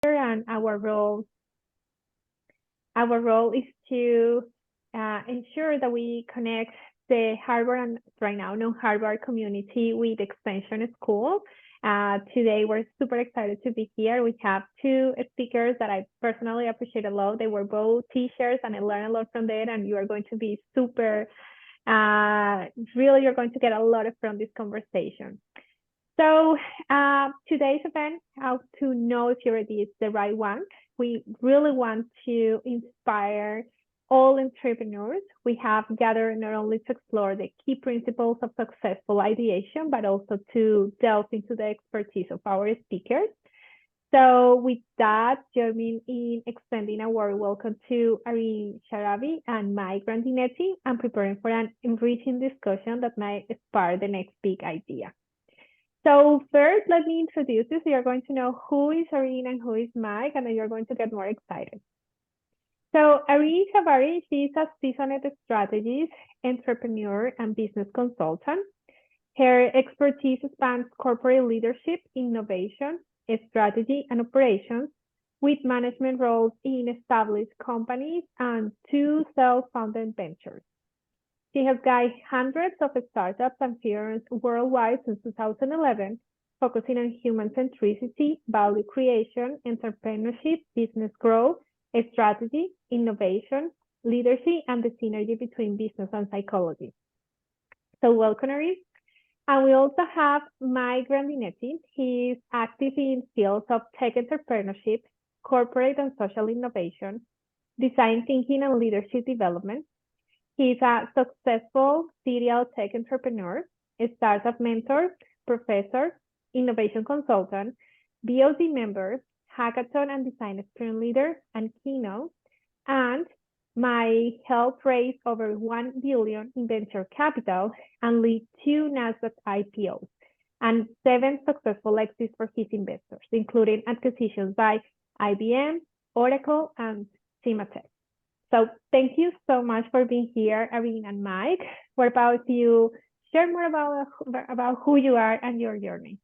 and our role is to ensure that we connect the Harvard and right now non-Harvard community with Extension School. Today, we're super excited to be here. We have two speakers that I personally appreciate a lot. They were both teachers, and I learned a lot from them, and you are going to be super, really, you're going to get a lot from this conversation. So today's event, how to know if you're ready, is the right one. We really want to inspire all entrepreneurs. We have gathered not only to explore the key principles of successful ideation, but also to delve into the expertise of our speakers. So with that, join me in extending a warm welcome to Areen, Shahbari, and Mike Grandinetti, and preparing for an enriching discussion that might spark the next big idea. So first, let me introduce you. So you're going to know who is Areen and who is Mike, and then you're going to get more excited. So Areen Shahbari, she's a seasoned strategist, entrepreneur, and business consultant. Her expertise spans corporate leadership, innovation, strategy, and operations, with management roles in established companies and 2 self-funded ventures. She has guided hundreds of startups and firms worldwide since 2011, focusing on human centricity, value creation, entrepreneurship, business growth, strategy, innovation, leadership, and the synergy between business and psychology. So welcome, Areen. And we also have Mike Grandinetti. He's active in fields of tech entrepreneurship, corporate and social innovation, design thinking, and leadership development. He's a successful serial tech entrepreneur, a startup mentor, professor, innovation consultant, BOD member, hackathon and design experience leader, and keynote. And Mike helped raise over $1 billion in venture capital and lead 2 NASDAQ IPOs and 7 successful exits for his investors, including acquisitions by IBM, Oracle, and Cimatech. So thank you so much for being here, Areen and Mike. What about if you share more about who you are and your journey?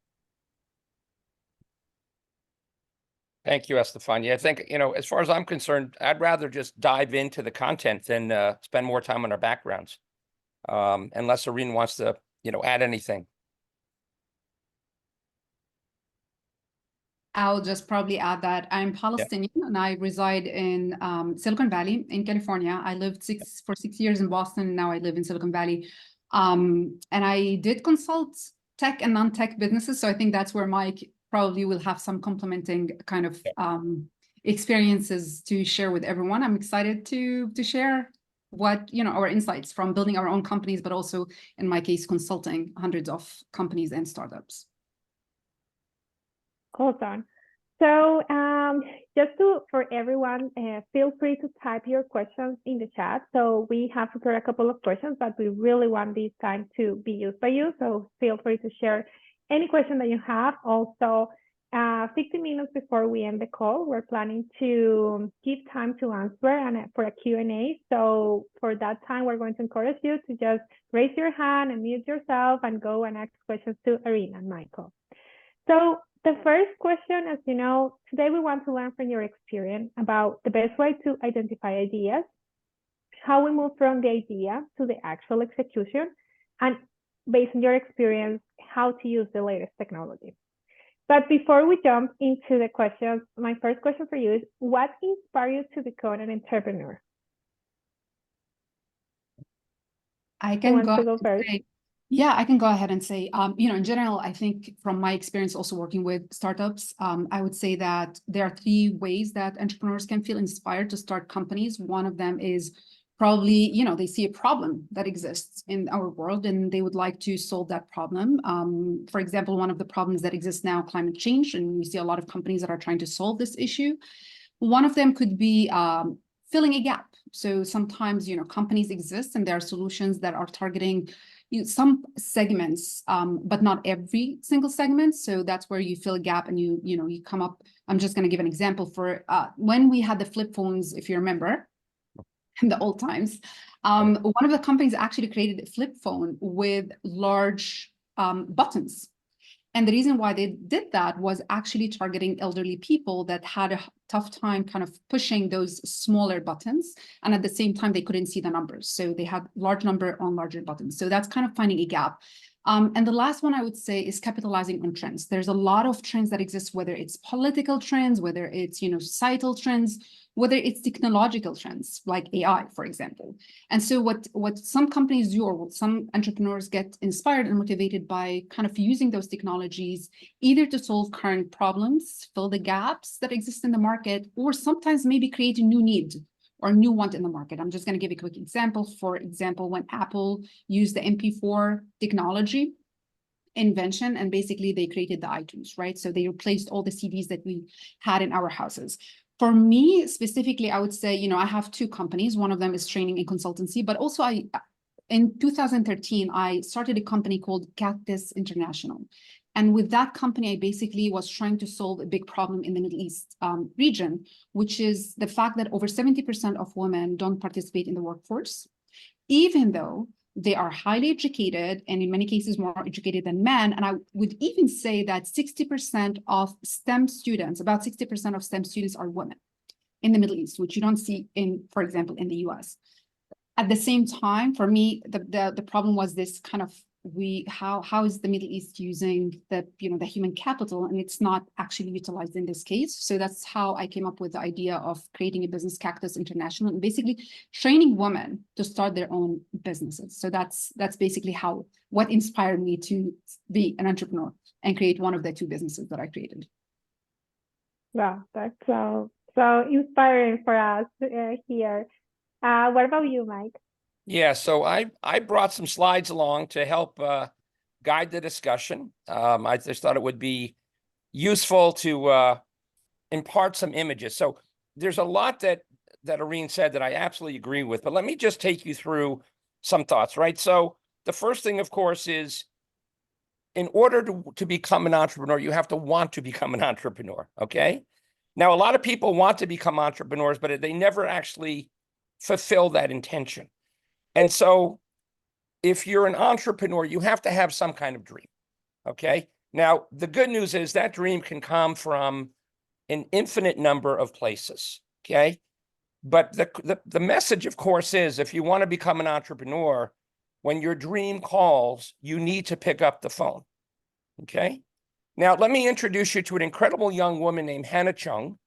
Thank you, Estefania. I think, as far as I'm concerned, I'd rather just dive into the content than spend more time on our backgrounds, unless Areen wants to, add anything. I'll just probably add that I'm Palestinian and I reside in Silicon Valley in California. I lived for 6 years in Boston, and now I live in Silicon Valley. And I did consult tech and non-tech businesses. So I think that's where Mike probably will have some complementing kind of experiences to share with everyone. I'm excited to share what, our insights from building our own companies, but also in my case, consulting hundreds of companies and startups. Awesome. So just for everyone, feel free to type your questions in the chat. So we have prepared a couple of questions, but we really want this time to be used by you. So feel free to share any question that you have. Also, 50 minutes before we end the call, we're planning to give time to answer and for a Q&A. So for that time, we're going to encourage you to just raise your hand and mute yourself and go and ask questions to Areen and Michael. So the first question, as you know, today we want to learn from your experience about the best way to identify ideas, how we move from the idea to the actual execution, and based on your experience, how to use the latest technology. But before we jump into the questions, my first question for you is, what inspired you to become an entrepreneur? I can go first. Yeah, I can go ahead and say, in general, I think from my experience also working with startups, I would say that there are 3 ways that entrepreneurs can feel inspired to start companies. One of them is probably, they see a problem that exists in our world and they would like to solve that problem. For example, one of the problems that exists now, climate change, and we see a lot of companies that are trying to solve this issue. One of them could be filling a gap. So sometimes, companies exist and there are solutions that are targeting some segments, but not every single segment. So that's where you fill a gap and you come up. I'm just going to give an example for when we had the flip phones, if you remember, in the old times. One of the companies actually created a flip phone with large buttons. And the reason why they did that was actually targeting elderly people that had a tough time kind of pushing those smaller buttons. And at the same time, they couldn't see the numbers. So they had large number on larger buttons. So that's kind of finding a gap. And the last one I would say is capitalizing on trends. There's a lot of trends that exist, whether it's political trends, whether it's, societal trends, whether it's technological trends like AI, for example. And so what some companies do, or what some entrepreneurs get inspired and motivated by kind of using those technologies, either to solve current problems, fill the gaps that exist in the market, or sometimes maybe create a new need or new want in the market. I'm just going to give a quick example. For example, when Apple used the MP4 technology invention, and basically they created the iTunes, right? So they replaced all the CDs that we had in our houses. For me specifically, I would say, I have two companies. One of them is training and consultancy, but also in 2013, I started a company called Cactus International. And with that company, I basically was trying to solve a big problem in the Middle East region, which is the fact that over 70% of women don't participate in the workforce, even though they are highly educated and in many cases more educated than men. And I would even say that 60% of STEM students, about 60% of STEM students are women in the Middle East, which you don't see for example, in the US. At the same time, for me, the problem was this kind of how is the Middle East using the human capital, and it's not actually utilized in this case. So that's how I came up with the idea of creating a business, Cactus International, and basically training women to start their own businesses. So that's basically what inspired me to be an entrepreneur and create one of the two businesses that I created. Wow, that's so inspiring for us here. What about you, Mike? Yeah, so I brought some slides along to help guide the discussion. I just thought it would be useful to impart some images. So there's a lot that Areen said that I absolutely agree with, but let me just take you through some thoughts, right? So the first thing, of course, is in order to become an entrepreneur, you have to want to become an entrepreneur, okay? Now, a lot of people want to become entrepreneurs, but they never actually fulfill that intention. And so if you're an entrepreneur, you have to have some kind of dream, okay? Now, the good news is that dream can come from an infinite number of places, okay? But the message, of course, is if you want to become an entrepreneur, when your dream calls, you need to pick up the phone, okay? Now, let me introduce you to an incredible young woman named Hannah Chung.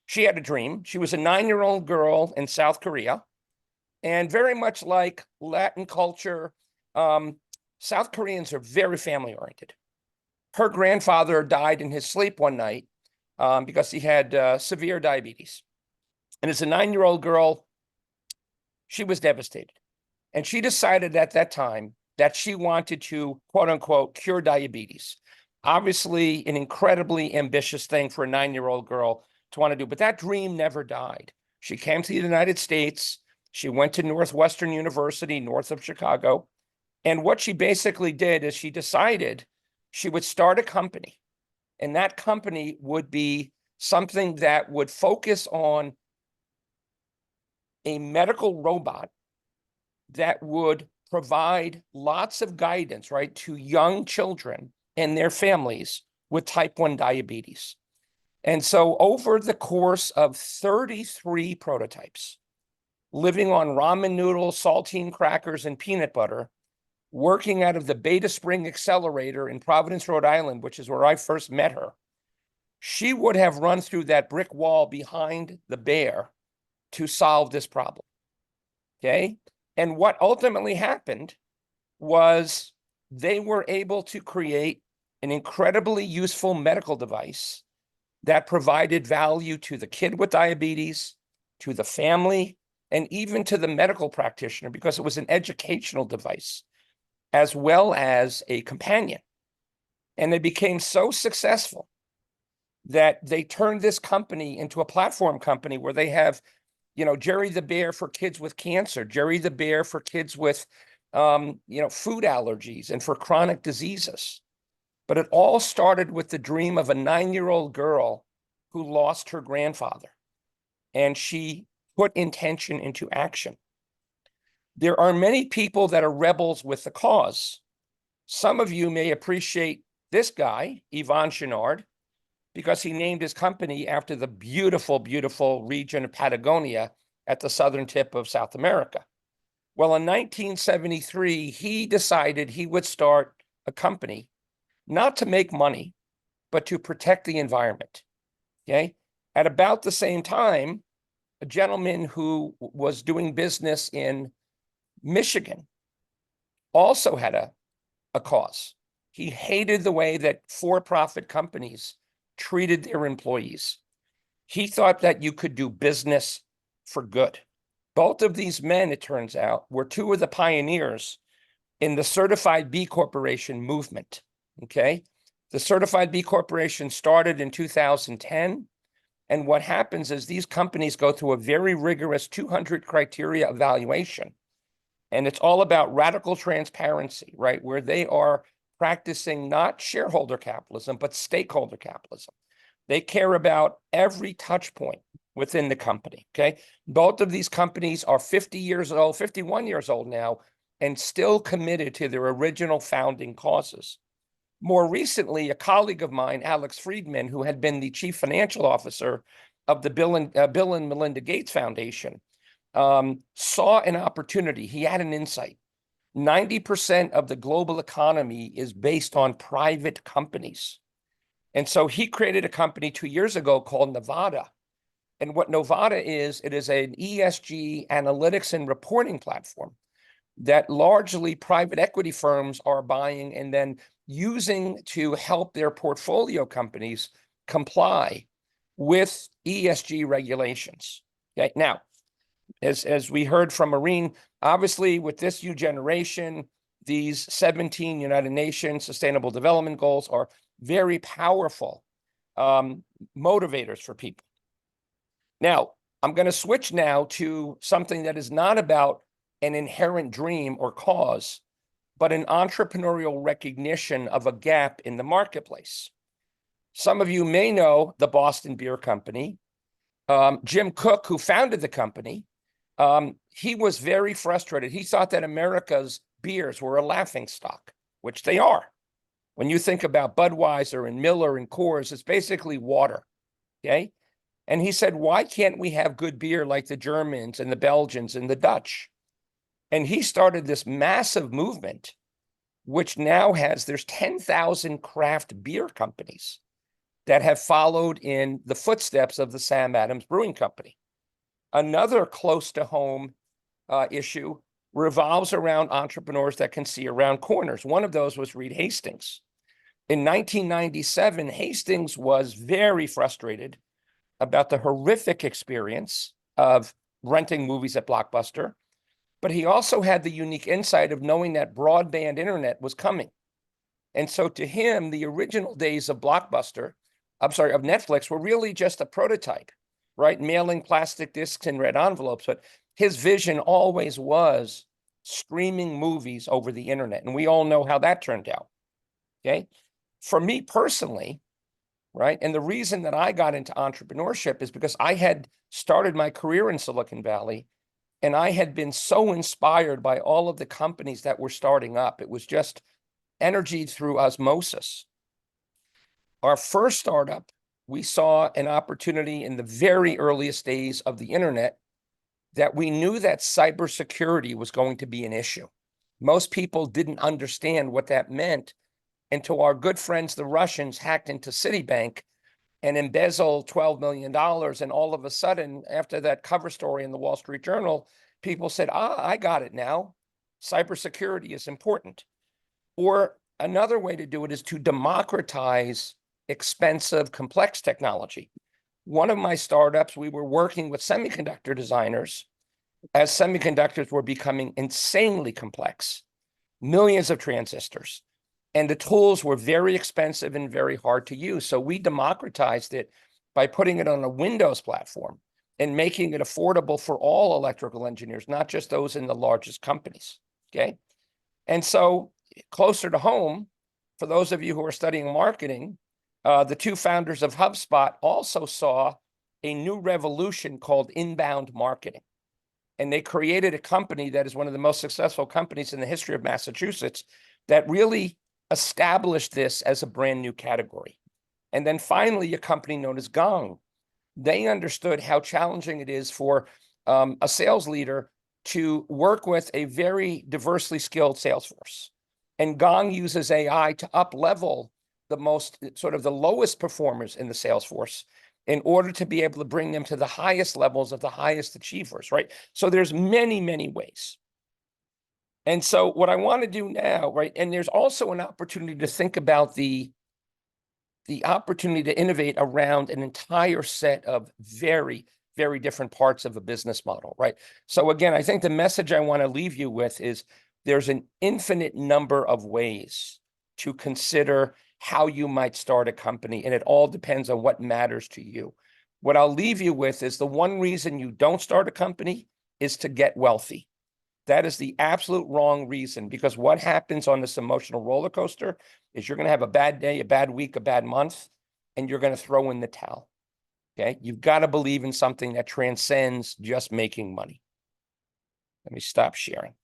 She had a dream. She was a 9-year-old girl in South Korea. And very much like Latin culture, South Koreans are very family-oriented. Her grandfather died in his sleep one night because he had severe diabetes. And as a 9-year-old girl, she was devastated. And she decided at that time that she wanted to, quote unquote, cure diabetes. Obviously, an incredibly ambitious thing for a 9-year-old girl to want to do, but that dream never died. She came to the United States. She went to Northwestern University, north of Chicago. And what she basically did is she decided she would start a company. And that company would be something that would focus on a medical robot that would provide lots of guidance, right, to young children and their families with type 1 diabetes. And so over the course of 33 prototypes, living on ramen noodles, saltine crackers, and peanut butter, working out of the Beta Spring Accelerator in Providence, Rhode Island, which is where I first met her, she would have run through that brick wall behind the bear to solve this problem, okay? And what ultimately happened was they were able to create an incredibly useful medical device that provided value to the kid with diabetes, to the family, and even to the medical practitioner, because it was an educational device, as well as a companion. And they became so successful that they turned this company into a platform company where they have, Jerry the Bear for kids with cancer, Jerry the Bear for kids with, food allergies and for chronic diseases. But it all started with the dream of a 9-year-old girl who lost her grandfather. And she put intention into action. There are many people that are rebels with the cause. Some of you may appreciate this guy, Yvon Chouinard, because he named his company after the beautiful, beautiful region of Patagonia at the southern tip of South America. Well, in 1973, he decided he would start a company, not to make money, but to protect the environment, okay? At about the same time, a gentleman who was doing business in Michigan also had a cause. He hated the way that for-profit companies treated their employees. He thought that you could do business for good. Both of these men, it turns out, were two of the pioneers in the Certified B Corporation movement, okay? The Certified B Corporation started in 2010, and what happens is these companies go through a very rigorous 200 criteria evaluation, and it's all about radical transparency, right? Where they are practicing not shareholder capitalism, but stakeholder capitalism. They care about every touch point within the company, okay? Both of these companies are 50 years old, 51 years old now, and still committed to their original founding causes. More recently, a colleague of mine, Alex Friedman, who had been the chief financial officer of the Bill and Melinda Gates Foundation, saw an opportunity. He had an insight. 90% of the global economy is based on private companies. And so he created a company 2 years ago called Novata. And what Novata is, it is an ESG analytics and reporting platform that largely private equity firms are buying and then using to help their portfolio companies comply with ESG regulations. Okay, now, as we heard from Areen, obviously with this new generation, these 17 United Nations Sustainable Development Goals are very powerful motivators for people. Now, I'm going to switch now to something that is not about an inherent dream or cause, but an entrepreneurial recognition of a gap in the marketplace. Some of you may know the Boston Beer Company. Jim Koch, who founded the company, he was very frustrated. He thought that America's beers were a laughingstock, which they are. When you think about Budweiser and Miller and Coors, it's basically water, okay? And he said, why can't we have good beer like the Germans and the Belgians and the Dutch? And he started this massive movement, which now there's 10,000 craft beer companies that have followed in the footsteps of the Sam Adams Brewing Company. Another close to home issue revolves around entrepreneurs that can see around corners. One of those was Reed Hastings. In 1997, Hastings was very frustrated about the horrific experience of renting movies at Blockbuster, but he also had the unique insight of knowing that broadband internet was coming. And so to him, the original days of of Netflix were really just a prototype, right? Mailing plastic discs in red envelopes, but his vision always was streaming movies over the internet. And we all know how that turned out, okay? For me personally, right? And the reason that I got into entrepreneurship is because I had started my career in Silicon Valley and I had been so inspired by all of the companies that were starting up. It was just energy through osmosis. Our first startup, we saw an opportunity in the very earliest days of the internet that we knew that cybersecurity was going to be an issue. Most people didn't understand what that meant until our good friends, the Russians, hacked into Citibank and embezzled $12 million. And all of a sudden, after that cover story in the Wall Street Journal, people said, I got it now. Cybersecurity is important. Or another way to do it is to democratize expensive, complex technology. One of my startups, we were working with semiconductor designers as semiconductors were becoming insanely complex, millions of transistors. And the tools were very expensive and very hard to use. So we democratized it by putting it on a Windows platform and making it affordable for all electrical engineers, not just those in the largest companies, okay? And so closer to home, for those of you who are studying marketing, the two founders of HubSpot also saw a new revolution called inbound marketing. And they created a company that is one of the most successful companies in the history of Massachusetts that really established this as a brand new category. And then finally, a company known as Gong, they understood how challenging it is for a sales leader to work with a very diversely skilled sales force. And Gong uses AI to up-level the most sort of the lowest performers in the sales force in order to be able to bring them to the highest levels of the highest achievers, right? So there's many, many ways. And so what I want to do now, right, and there's also an opportunity to think about the opportunity to innovate around an entire set of very, very different parts of a business model, right? So again, I think the message I want to leave you with is there's an infinite number of ways to consider how you might start a company, and it all depends on what matters to you. What I'll leave you with is the one reason you don't start a company is to get wealthy. That is the absolute wrong reason, because what happens on this emotional roller coaster is you're going to have a bad day, a bad week, a bad month, and you're going to throw in the towel. Okay. You've got to believe in something that transcends just making money. Let me stop sharing.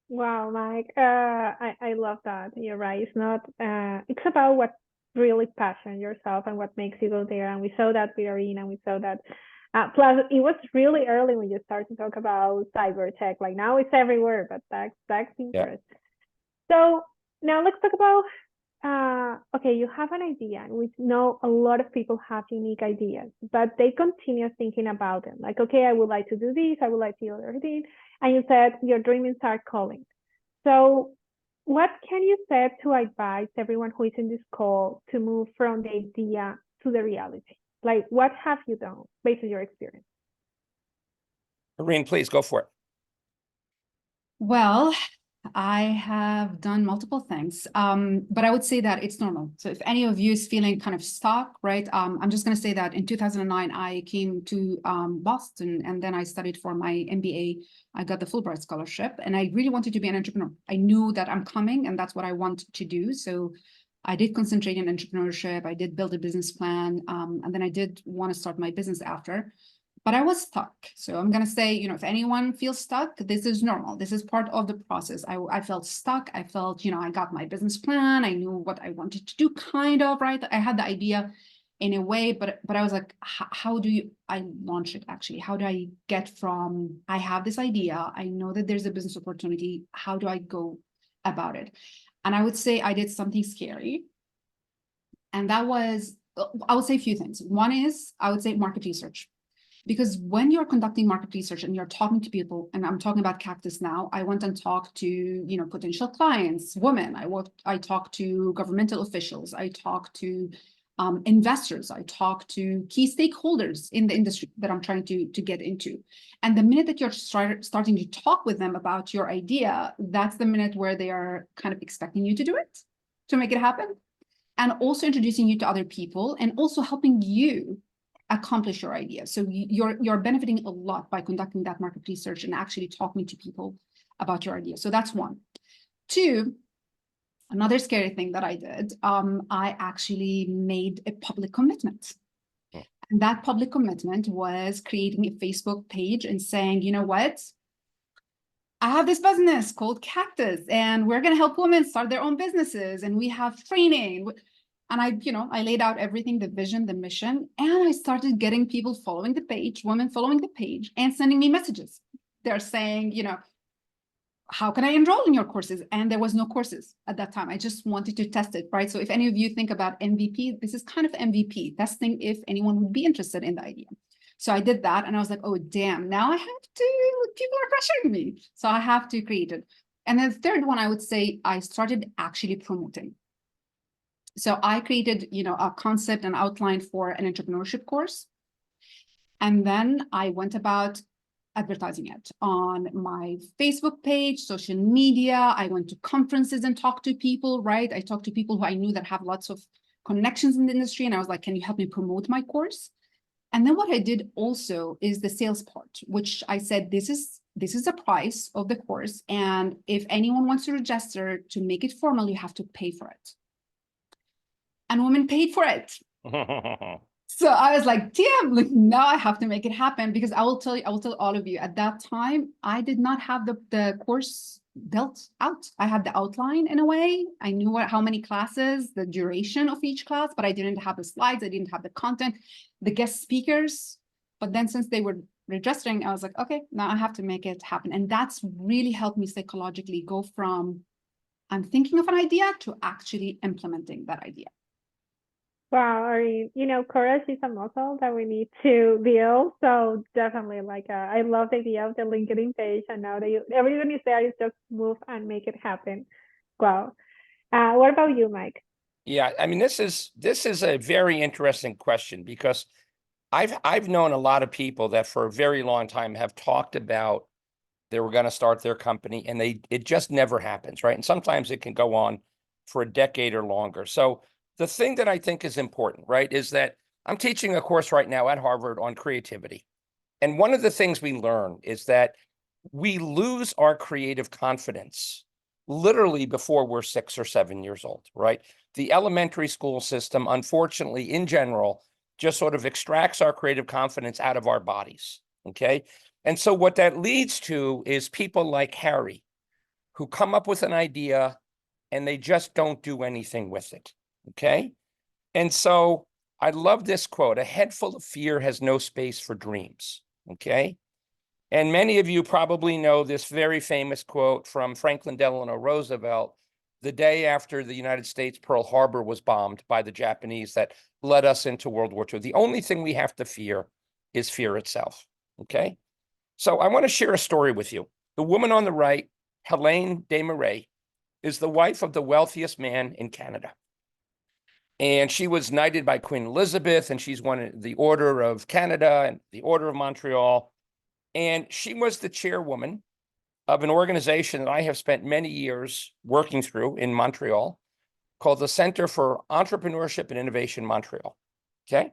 Wow, Mike, I love that. You're right. It's not, it's about what really passions yourself and what makes you go there. And we saw that with Areen, and we saw that. Plus, it was really early when you started to talk about cyber tech. Like now it's everywhere, but that's interesting. So now let's talk about, okay, you have an idea, and we know a lot of people have unique ideas, but they continue thinking about them. Like, okay, I would like to do this, I would like to do everything. And you said your dreams are calling. So what can you say to advise everyone who is in this call to move from the idea to the reality? Like, what have you done based on your experience? Areen, please go for it. Well, I have done multiple things, but I would say that it's normal. So if any of you is feeling kind of stuck, right? I'm just going to say that in 2009, I came to Boston, and then I studied for my MBA. I got the Fulbright scholarship, and I really wanted to be an entrepreneur. I knew that I'm coming, and that's what I want to do. So I did concentrate in entrepreneurship. I did build a business plan, and then I did want to start my business after. But I was stuck. So I'm going to say, you know, if anyone feels stuck, this is normal. This is part of the process. I felt stuck. I felt, you know, I got my business plan. I knew what I wanted to do, kind of, right? I had the idea in a way, but I was like, how do I launch it actually? How do I get from, I have this idea, I know that there's a business opportunity, how do I go about it? And I would say I did something scary. And that was, I would say a few things. One is, I would say market research. Because when you're conducting market research and you're talking to people, and I'm talking about Cactus now, I went and talked to, you know, potential clients, women. I talked to governmental officials. I talked to investors. I talked to key stakeholders in the industry that I'm trying to get into. And the minute that you're starting to talk with them about your idea, that's the minute where they are kind of expecting you to do it, to make it happen. And also introducing you to other people, and also helping you accomplish your idea. So you're benefiting a lot by conducting that market research and actually talking to people about your idea. So that's one. Two, another scary thing that I did, I actually made a public commitment. And that public commitment was creating a Facebook page and saying, you know what? I have this business called Cactus, and we're going to help women start their own businesses, and we have training. And I laid out everything, the vision, the mission, and I started getting people following the page, women following the page, and sending me messages. They're saying, you know, how can I enroll in your courses? And there was no courses at that time. I just wanted to test it, right? So if any of you think about MVP, this is kind of MVP, testing if anyone would be interested in the idea. So I did that, and I was like, oh, damn, now I have to, people are pressuring me. So I have to create it. And then the third one, I would say I started actually promoting. So I created, you know, a concept and outline for an entrepreneurship course. And then I went about advertising it on my Facebook page, social media. I went to conferences and talked to people, right? I talked to people who I knew that have lots of connections in the industry. And I was like, can you help me promote my course? And then what I did also is the sales part, which I said, this is the price of the course. And if anyone wants to register to make it formal, you have to pay for it. And women paid for it. So I was like, damn, like now I have to make it happen, because I will tell all of you at that time, I did not have the course built out. I had the outline in a way. I knew how many classes, the duration of each class, but I didn't have the slides. I didn't have the content, the guest speakers. But then since they were registering, I was like, okay, now I have to make it happen. And that's really helped me psychologically go from I'm thinking of an idea to actually implementing that idea. Wow, Areen, courage is a muscle that we need to build. So definitely, I love the idea of the LinkedIn page, and now that everything is there, is just move and make it happen. Wow. What about you, Mike? Yeah, I mean, this is a very interesting question, because I've known a lot of people that for a very long time have talked about they were going to start their company, and it just never happens, right? And sometimes it can go on for a decade or longer. So the thing that I think is important, right, is that I'm teaching a course right now at Harvard on creativity. And one of the things we learn is that we lose our creative confidence literally before we're 6 or 7 years old, right? The elementary school system, unfortunately, in general, just sort of extracts our creative confidence out of our bodies, okay? And so what that leads to is people like Harry, who come up with an idea and they just don't do anything with it, okay? And so I love this quote: a head full of fear has no space for dreams, okay? And many of you probably know this very famous quote from Franklin Delano Roosevelt, the day after the United States Pearl Harbor was bombed by the Japanese that led us into World War II. The only thing we have to fear is fear itself, okay? So I want to share a story with you. The woman on the right, Helene Desmarais, is the wife of the wealthiest man in Canada. And she was knighted by Queen Elizabeth, and she's won the Order of Canada and the Order of Montreal. And she was the chairwoman of an organization that I have spent many years working through in Montreal called the Center for Entrepreneurship and Innovation Montreal, okay?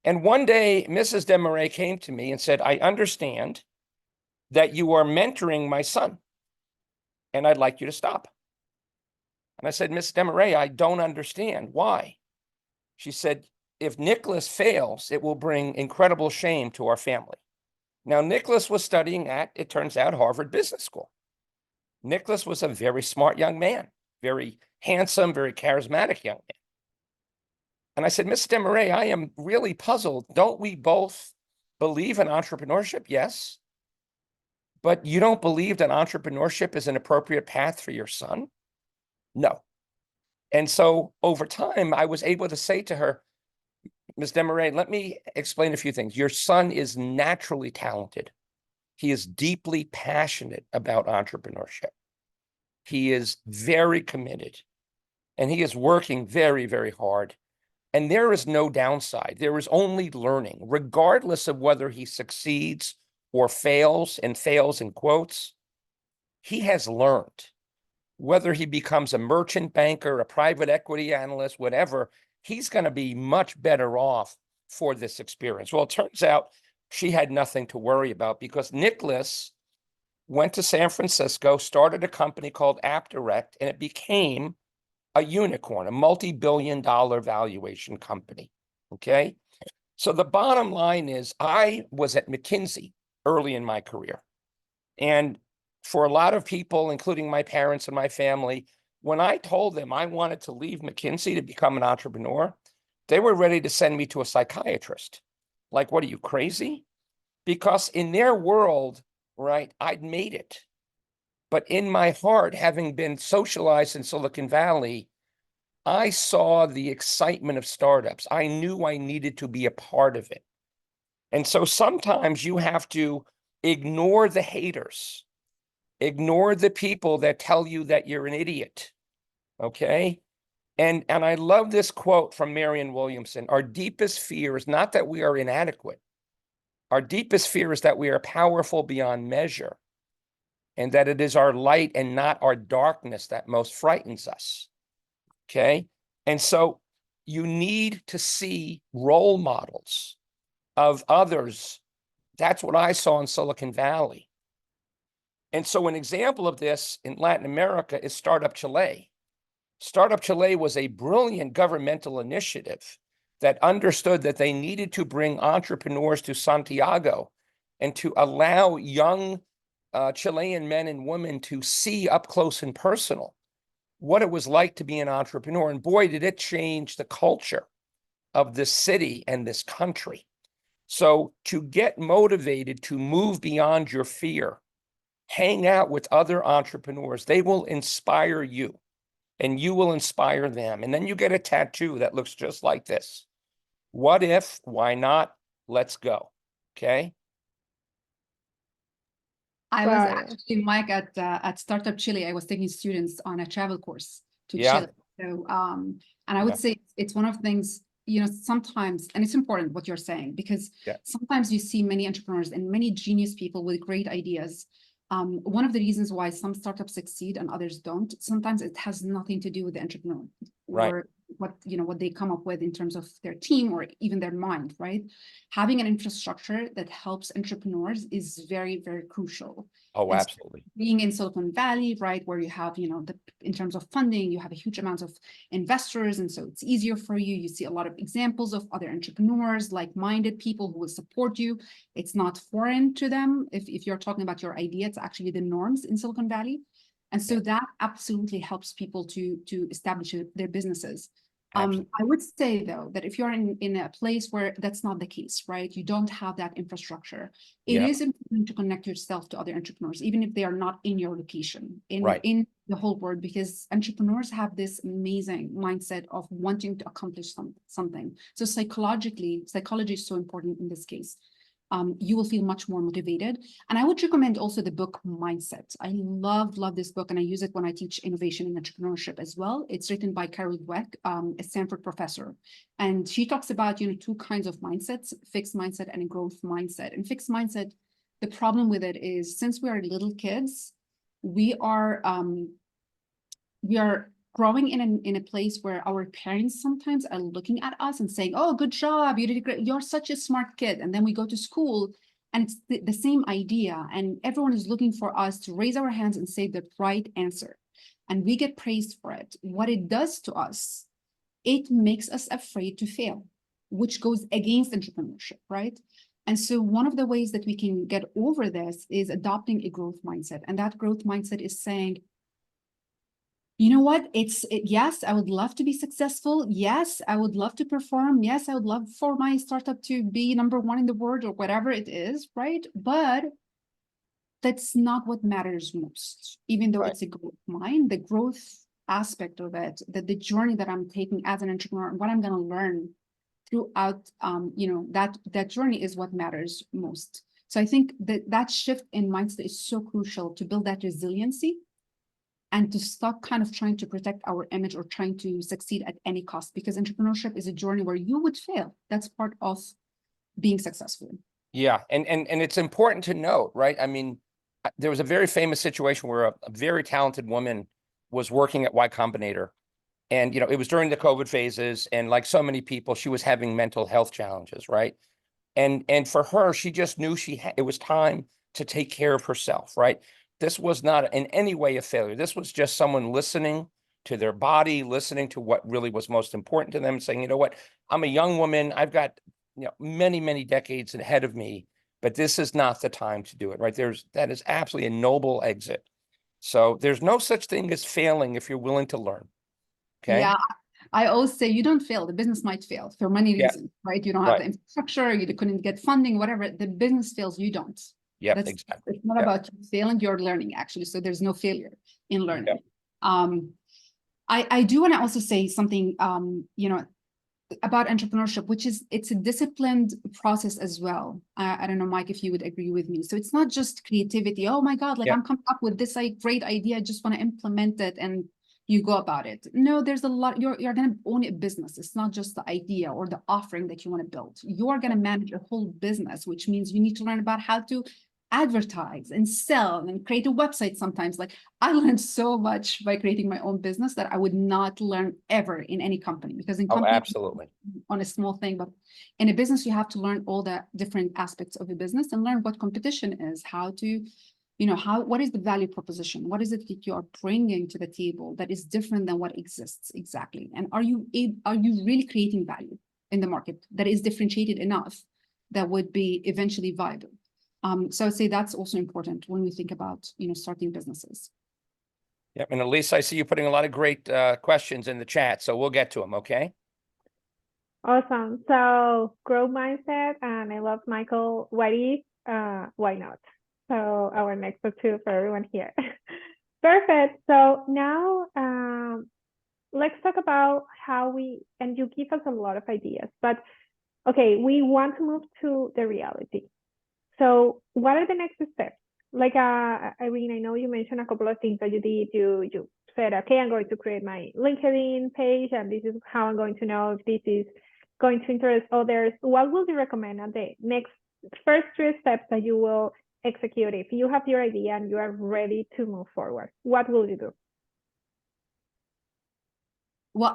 And one day, Mrs. Desmarais came to me and said, I understand that you are mentoring my son, and I'd like you to stop. And I said, Miss Desmarais, I don't understand. Why? She said, if Nicholas fails, it will bring incredible shame to our family. Now, Nicholas was studying at, it turns out, Harvard Business School. Nicholas was a very smart young man, very handsome, very charismatic young man. And I said, Miss Desmarais, I am really puzzled. Don't we both believe in entrepreneurship? Yes. But you don't believe that entrepreneurship is an appropriate path for your son? No. And so over time, I was able to say to her, Ms. Desmarais, let me explain a few things. Your son is naturally talented. He is deeply passionate about entrepreneurship. He is very committed, and he is working very, very hard. And there is no downside. There is only learning, regardless of whether he succeeds or fails, and fails in quotes. He has learned. Whether he becomes a merchant banker, a private equity analyst, whatever, he's going to be much better off for this experience. Well, it turns out she had nothing to worry about, because Nicholas went to San Francisco, started a company called AppDirect, and it became a unicorn, a multi-billion-dollar valuation company, okay? So the bottom line is, I was at McKinsey early in my career. And for a lot of people, including my parents and my family, when I told them I wanted to leave McKinsey to become an entrepreneur, they were ready to send me to a psychiatrist. Like, what are you, crazy? Because in their world, right, I'd made it. But in my heart, having been socialized in Silicon Valley, I saw the excitement of startups. I knew I needed to be a part of it. And so sometimes you have to ignore the haters, ignore the people that tell you that you're an idiot, okay? And I love this quote from Marianne Williamson: our deepest fear is not that we are inadequate. Our deepest fear is that we are powerful beyond measure, and that it is our light and not our darkness that most frightens us, okay? And so you need to see role models of others. That's what I saw in Silicon Valley. And so an example of this in Latin America is Startup Chile. Startup Chile was a brilliant governmental initiative that understood that they needed to bring entrepreneurs to Santiago and to allow young Chilean men and women to see up close and personal what it was like to be an entrepreneur. And boy, did it change the culture of this city and this country. So to get motivated to move beyond your fear, hang out with other entrepreneurs. They will inspire you and you will inspire them. And then you get a tattoo that looks just like this. What if, why not? Let's go. Okay. I was actually, Mike, at Startup Chile. I was taking students on a travel course to Chile. So, and I would say it's one of the things, you know, sometimes, and it's important what you're saying, because sometimes you see many entrepreneurs and many genius people with great ideas. One of the reasons why some startups succeed and others don't, sometimes it has nothing to do with the entrepreneur or what they come up with in terms of their team or even their mind, right? Having an infrastructure that helps entrepreneurs is very, very crucial. Oh, and absolutely. Being in Silicon Valley, right, where you have, you know, in terms of funding, you have a huge amount of investors, and so it's easier for you. You see a lot of examples of other entrepreneurs, like-minded people who will support you. It's not foreign to them. If you're talking about your idea, it's actually the norms in Silicon Valley. And so that absolutely helps people to establish their businesses. I would say, though, that if you're in a place where that's not the case, right, you don't have that infrastructure, it is important to connect yourself to other entrepreneurs, even if they are not in your location, in the whole world, because entrepreneurs have this amazing mindset of wanting to accomplish something. So psychology is so important in this case. You will feel much more motivated. And I would recommend also the book Mindset. I love this book, and I use it when I teach innovation and entrepreneurship as well. It's written by Carol Dweck, a Stanford professor. And she talks about, you know, two kinds of mindsets, fixed mindset and a growth mindset. And fixed mindset, the problem with it is, since we are little kids, we are growing in a place where our parents sometimes are looking at us and saying, oh, good job, you did great, you're such a smart kid. And then we go to school and it's the same idea, and everyone is looking for us to raise our hands and say the right answer. And we get praised for it. What it does to us, it makes us afraid to fail, which goes against entrepreneurship, right? And so one of the ways that we can get over this is adopting a growth mindset. And that growth mindset is saying, you know what, yes, I would love to be successful. Yes, I would love to perform. Yes, I would love for my startup to be #1 in the world or whatever it is, right? But that's not what matters most, even though it's a growth mind. The growth aspect of it, the journey that I'm taking as an entrepreneur, and what I'm going to learn throughout, you know, that journey is what matters most. So I think that shift in mindset is so crucial to build that resiliency and to stop kind of trying to protect our image or trying to succeed at any cost, because entrepreneurship is a journey where you would fail. That's part of being successful. Yeah, and it's important to note, right? I mean, there was a very famous situation where a very talented woman was working at Y Combinator, and you know, it was during the COVID phases, and like so many people, she was having mental health challenges, right? And for her, she just knew it was time to take care of herself, right? This was not in any way a failure. This was just someone listening to their body, listening to what really was most important to them, saying, you know what, I'm a young woman. I've got, you know, many, many decades ahead of me, but this is not the time to do it, right? That is absolutely a noble exit. So there's no such thing as failing if you're willing to learn. Okay. Yeah. I always say you don't fail. The business might fail for many reasons, right? You don't have the infrastructure, you couldn't get funding, whatever. The business fails, you don't. Yeah, exactly. It's not about you failing, you're learning, actually. So there's no failure in learning. I do want to also say something, you know, about entrepreneurship, which is, it's a disciplined process as well. I don't know, Mike, if you would agree with me. So it's not just creativity. Oh my God, like I'm coming up with this great idea, I just want to implement it, and you go about it. No, there's a lot. You're going to own a business. It's not just the idea or the offering that you want to build. You're going to manage a whole business, which means you need to learn about how to advertise and sell and create a website. Sometimes, like, I learned so much by creating my own business that I would not learn ever in any company, because in company, absolutely, on a small thing, but in a business, you have to learn all the different aspects of the business and learn what competition is, how to, you know, what is the value proposition? What is it that you are bringing to the table that is different than what exists exactly? And are you really creating value in the market that is differentiated enough that would be eventually viable? So I'd say that's also important when we think about, starting businesses. Yep, and Elise, I see you putting a lot of great questions in the chat, so we'll get to them, okay? Awesome. So growth mindset, and I love Michael. What if, why not? So our next two for everyone here. Perfect. So now let's talk about how and you give us a lot of ideas, but okay, we want to move to the reality. So what are the next steps? Like, Irene, I know you mentioned a couple of things that you did. You said, okay, I'm going to create my LinkedIn page, and this is how I'm going to know if this is going to interest others. What would you recommend at the next first 3 steps that you will execute if you have your idea and you are ready to move forward? What will you do? Well,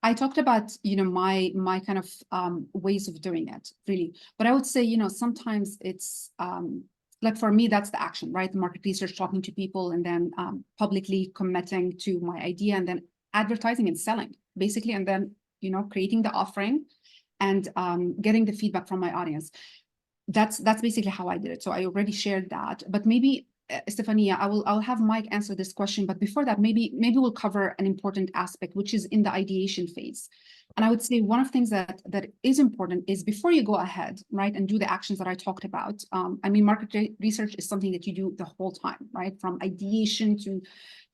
I talked about, my kind of ways of doing it, really. But I would say, sometimes it's like for me, that's the action, right? The market research, talking to people, and then publicly committing to my idea, and then advertising and selling, basically, and then, creating the offering and getting the feedback from my audience. That's basically how I did it. So I already shared that, but maybe Estefania, I'll have Mike answer this question, but before that, maybe we'll cover an important aspect, which is in the ideation phase. And I would say one of the things that is important is before you go ahead, right, and do the actions that I talked about. Market research is something that you do the whole time, right, from ideation to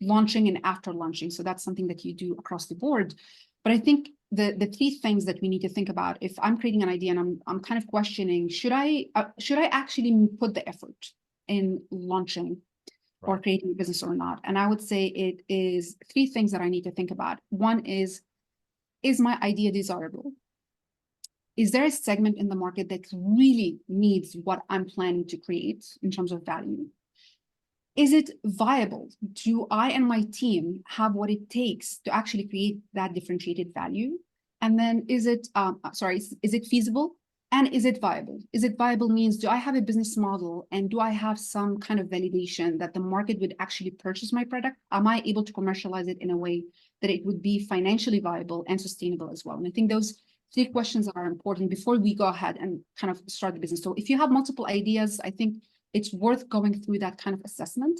launching and after launching. So that's something that you do across the board. But I think the 3 things that we need to think about, if I'm creating an idea and I'm kind of questioning, should I actually put the effort in launching or creating a business or not? And I would say it is 3 things that I need to think about. One is my idea desirable? Is there a segment in the market that really needs what I'm planning to create in terms of value? Is it viable? Do I and my team have what it takes to actually create that differentiated value? And then is it feasible? And is it viable? Is it viable means, do I have a business model, and do I have some kind of validation that the market would actually purchase my product? Am I able to commercialize it in a way that it would be financially viable and sustainable as well? And I think those 3 questions are important before we go ahead and kind of start the business. So if you have multiple ideas, I think it's worth going through that kind of assessment.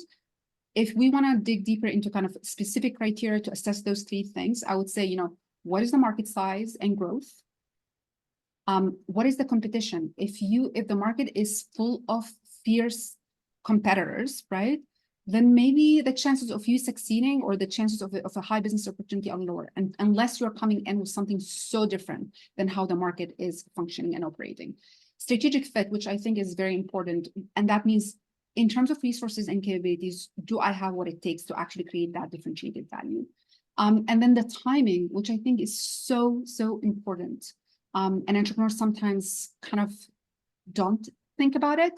If we want to dig deeper into kind of specific criteria to assess those 3 things, I would say, what is the market size and growth? What is the competition? If the market is full of fierce competitors, right, then maybe the chances of you succeeding or the chances of a high business opportunity are lower, and unless you're coming in with something so different than how the market is functioning and operating. Strategic fit, which I think is very important, and that means in terms of resources and capabilities, do I have what it takes to actually create that differentiated value? And then the timing, which I think is so important. And entrepreneurs sometimes kind of don't think about it,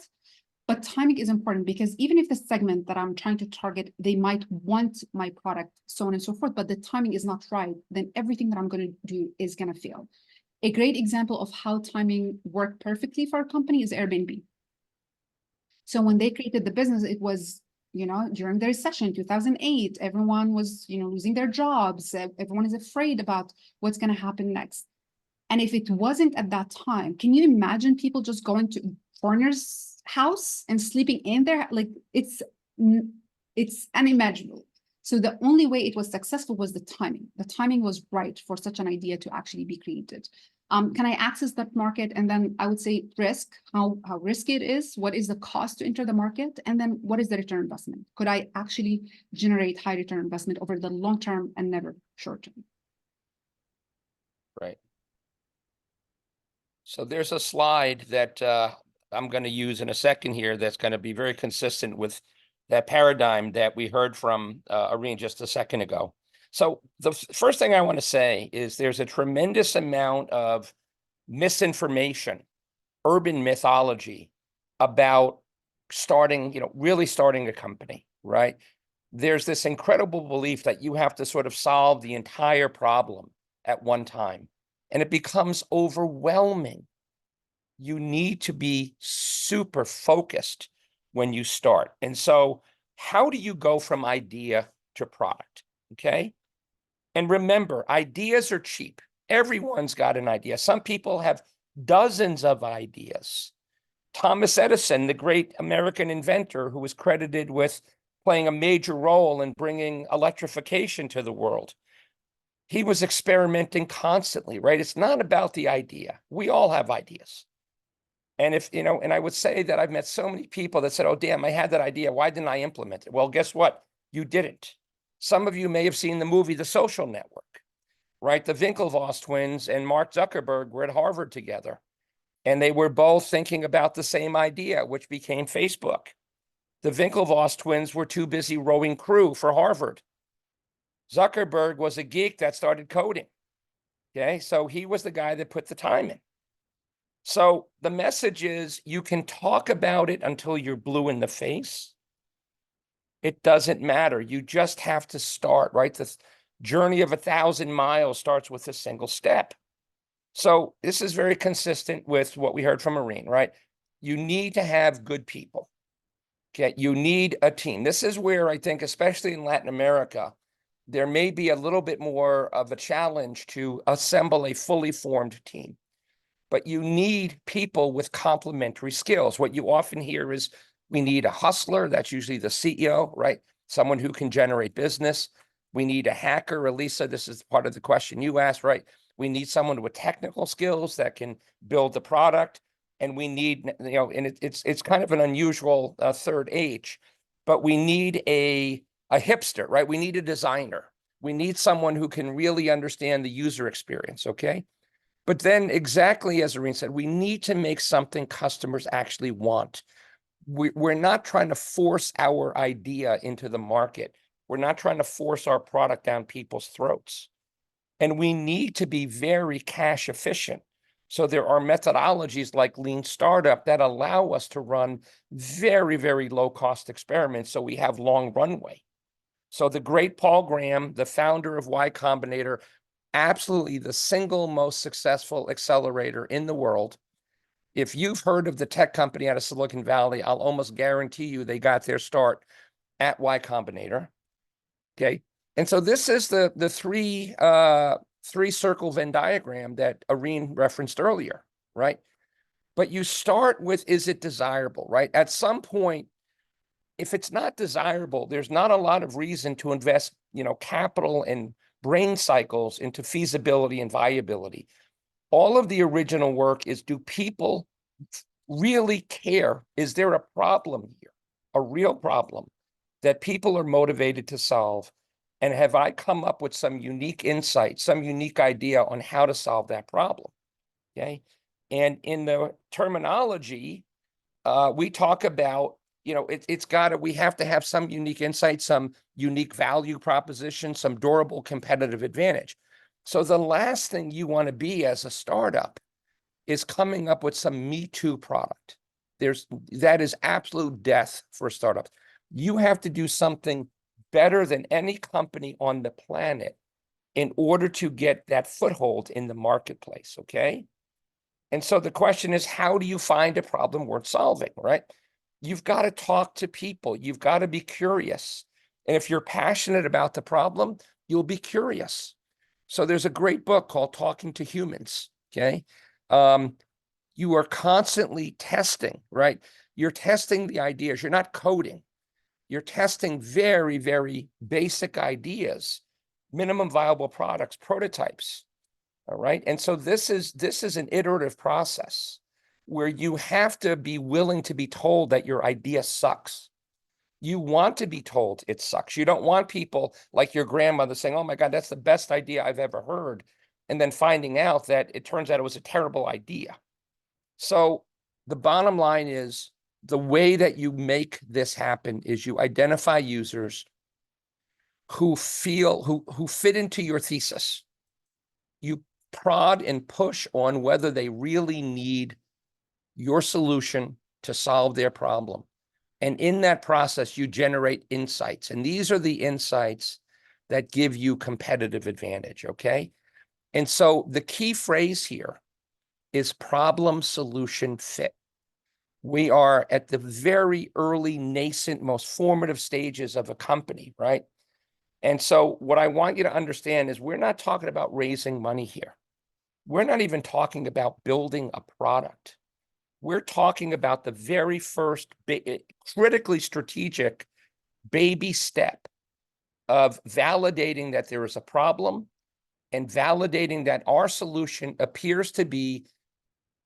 but timing is important, because even if the segment that I'm trying to target, they might want my product, so on and so forth, but the timing is not right, then everything that I'm going to do is going to fail. A great example of how timing worked perfectly for a company is Airbnb. So when they created the business, it was, during the recession, 2008, everyone was, losing their jobs. Everyone is afraid about what's going to happen next. And if it wasn't at that time, can you imagine people just going to foreigner's house and sleeping in there? Like, it's unimaginable. So the only way it was successful was the timing. The timing was right for such an idea to actually be created. Can I access that market? And then I would say risk, how risky it is, what is the cost to enter the market? And then what is the return investment? Could I actually generate high return investment over the long term and never short term? Right. So there's a slide that I'm going to use in a second here that's going to be very consistent with that paradigm that we heard from Areen just a second ago. So the first thing I want to say is there's a tremendous amount of misinformation, urban mythology about starting, really starting a company, right? There's this incredible belief that you have to sort of solve the entire problem at one time, and it becomes overwhelming. You need to be super focused when you start. And so how do you go from idea to product? Okay. And remember, ideas are cheap. Everyone's got an idea. Some people have dozens of ideas. Thomas Edison, the great American inventor who was credited with playing a major role in bringing electrification to the world. He was experimenting constantly, right? It's not about the idea. We all have ideas. And if, you know, and I would say that I've met so many people that said, oh, damn, I had that idea. Why didn't I implement it? Well, guess what? You didn't. Some of you may have seen the movie The Social Network, right? The Winklevoss twins and Mark Zuckerberg were at Harvard together. And they were both thinking about the same idea, which became Facebook. The Winklevoss twins were too busy rowing crew for Harvard. Zuckerberg was a geek that started coding. Okay, so he was the guy that put the time in. So the message is you can talk about it until you're blue in the face. It doesn't matter. You just have to start, right? The journey of 1,000 miles starts with a single step. So this is very consistent with what we heard from Areen, right? You need to have good people. Okay, you need a team. This is where I think, especially in Latin America, there may be a little bit more of a challenge to assemble a fully formed team. But you need people with complementary skills. What you often hear is we need a hustler. That's usually the CEO, right? Someone who can generate business. We need a hacker. Elisa, this is part of the question you asked, right? We need someone with technical skills that can build the product. And we need, you know, and it's kind of an unusual third H, but we need a hipster, right? We need a designer. We need someone who can really understand the user experience, okay? But then exactly as Areen said, we need to make something customers actually want. We're not trying to force our idea into the market. We're not trying to force our product down people's throats. And we need to be very cash efficient. So there are methodologies like Lean Startup that allow us to run very, very low cost experiments so we have long runway. So the great Paul Graham, the founder of Y Combinator, absolutely the single most successful accelerator in the world. If you've heard of the tech company out of Silicon Valley, I'll almost guarantee you they got their start at Y Combinator. Okay. And so this is the three circle Venn diagram that Areen referenced earlier, right? But you start with, is it desirable, right? At some point, if it's not desirable, there's not a lot of reason to invest, you know, capital and brain cycles into feasibility and viability. All of the original work is, do people really care? Is there a problem here, a real problem that people are motivated to solve? And have I come up with some unique insight, some unique idea on how to solve that problem? Okay. And in the terminology, we talk about, you know, we have to have some unique insight, some unique value proposition, some durable competitive advantage. So the last thing you want to be as a startup is coming up with some Me Too product. That is absolute death for startups. You have to do something better than any company on the planet in order to get that foothold in the marketplace, okay? And so the question is, how do you find a problem worth solving, right? You've got to talk to people. You've got to be curious. And if you're passionate about the problem, you'll be curious. So there's a great book called Talking to Humans, okay? You are constantly testing, right? You're testing the ideas. You're not coding. You're testing very, very basic ideas, minimum viable products, prototypes, all right? And so this is an iterative process where you have to be willing to be told that your idea sucks. You want to be told it sucks. You don't want people like your grandmother saying, oh my God, that's the best idea I've ever heard, and then finding out that it turns out it was a terrible idea. So the bottom line is, the way that you make this happen is you identify users who fit into your thesis. You prod and push on whether they really need your solution to solve their problem. And in that process, you generate insights. And these are the insights that give you competitive advantage, okay? And so the key phrase here is problem, solution, fit. We are at the very early, nascent, most formative stages of a company, right? And so what I want you to understand is we're not talking about raising money here. We're not even talking about building a product. We're talking about the very first critically strategic baby step of validating that there is a problem and validating that our solution appears to be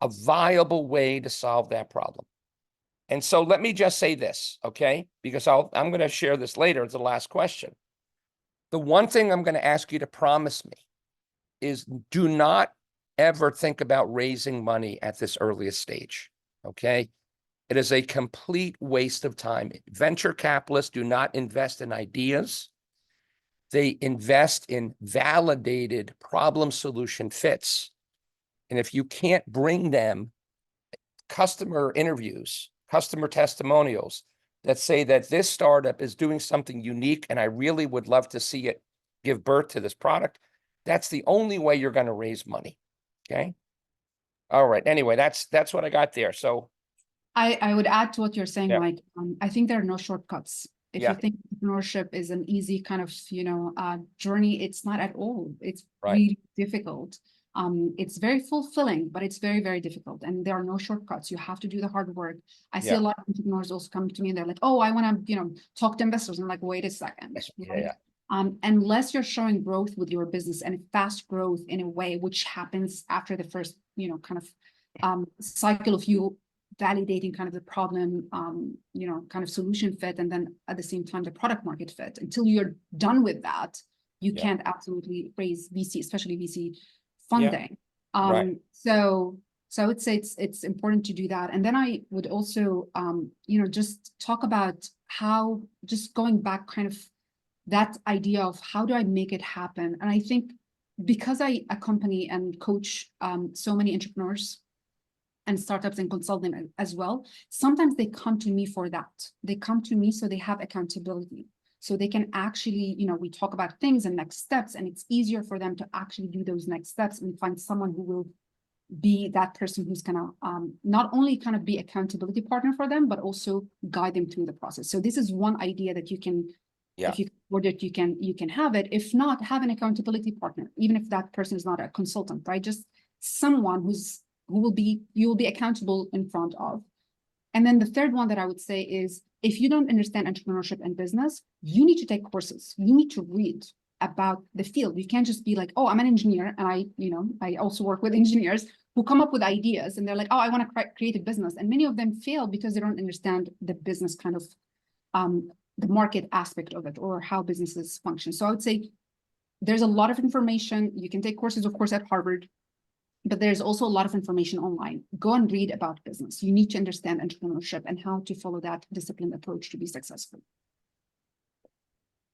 a viable way to solve that problem. And so let me just say this, okay? Because I'm going to share this later as the last question. The one thing I'm going to ask you to promise me is do not ever think about raising money at this earliest stage, okay? It is a complete waste of time. Venture capitalists do not invest in ideas. They invest in validated problem solution fits. And if you can't bring them customer interviews, customer testimonials that say that this startup is doing something unique and I really would love to see it give birth to this product, that's the only way you're going to raise money. Okay. All right. Anyway, that's what I got there. So I would add to what you're saying, Yeah. Mike. I think there are no shortcuts. If Yeah. you think entrepreneurship is an easy kind of, journey, it's not at all. It's Right. really difficult. It's very fulfilling, but it's very, very difficult. And there are no shortcuts. You have to do the hard work. I see Yeah. a lot of entrepreneurs also come to me and they're like, oh, I want to, talk to investors. I'm like, wait a second. Yeah. Unless you're showing growth with your business and fast growth in a way, which happens after the first, kind of cycle of you validating kind of the problem, kind of solution fit, and then at the same time, the product market fit. Until you're done with that, you Yeah. can't absolutely raise VC, especially VC funding. Right. So I would say it's important to do that. And then I would also, just talk about how, just going back kind of that idea of how do I make it happen? And I think because I accompany and coach so many entrepreneurs and startups and consult them as well, sometimes they come to me for that. They come to me so they have accountability. So they can actually, we talk about things and next steps, and it's easier for them to actually do those next steps and find someone who will be that person who's gonna not only kind of be accountability partner for them, but also guide them through the process. So this is one idea that you can, if you order it, you can have it. If not, have an accountability partner, even if that person is not a consultant, right? Just someone you will be accountable in front of. And then the third one that I would say is, if you don't understand entrepreneurship and business, you need to take courses. You need to read about the field. You can't just be like, oh, I'm an engineer, and I also work with engineers who come up with ideas, and they're like, oh, I want to create a business. And many of them fail because they don't understand the business kind of, the market aspect of it, or how businesses function. So I would say there's a lot of information. You can take courses, of course, at Harvard, but there's also a lot of information online. Go and read about business. You need to understand entrepreneurship and how to follow that disciplined approach to be successful.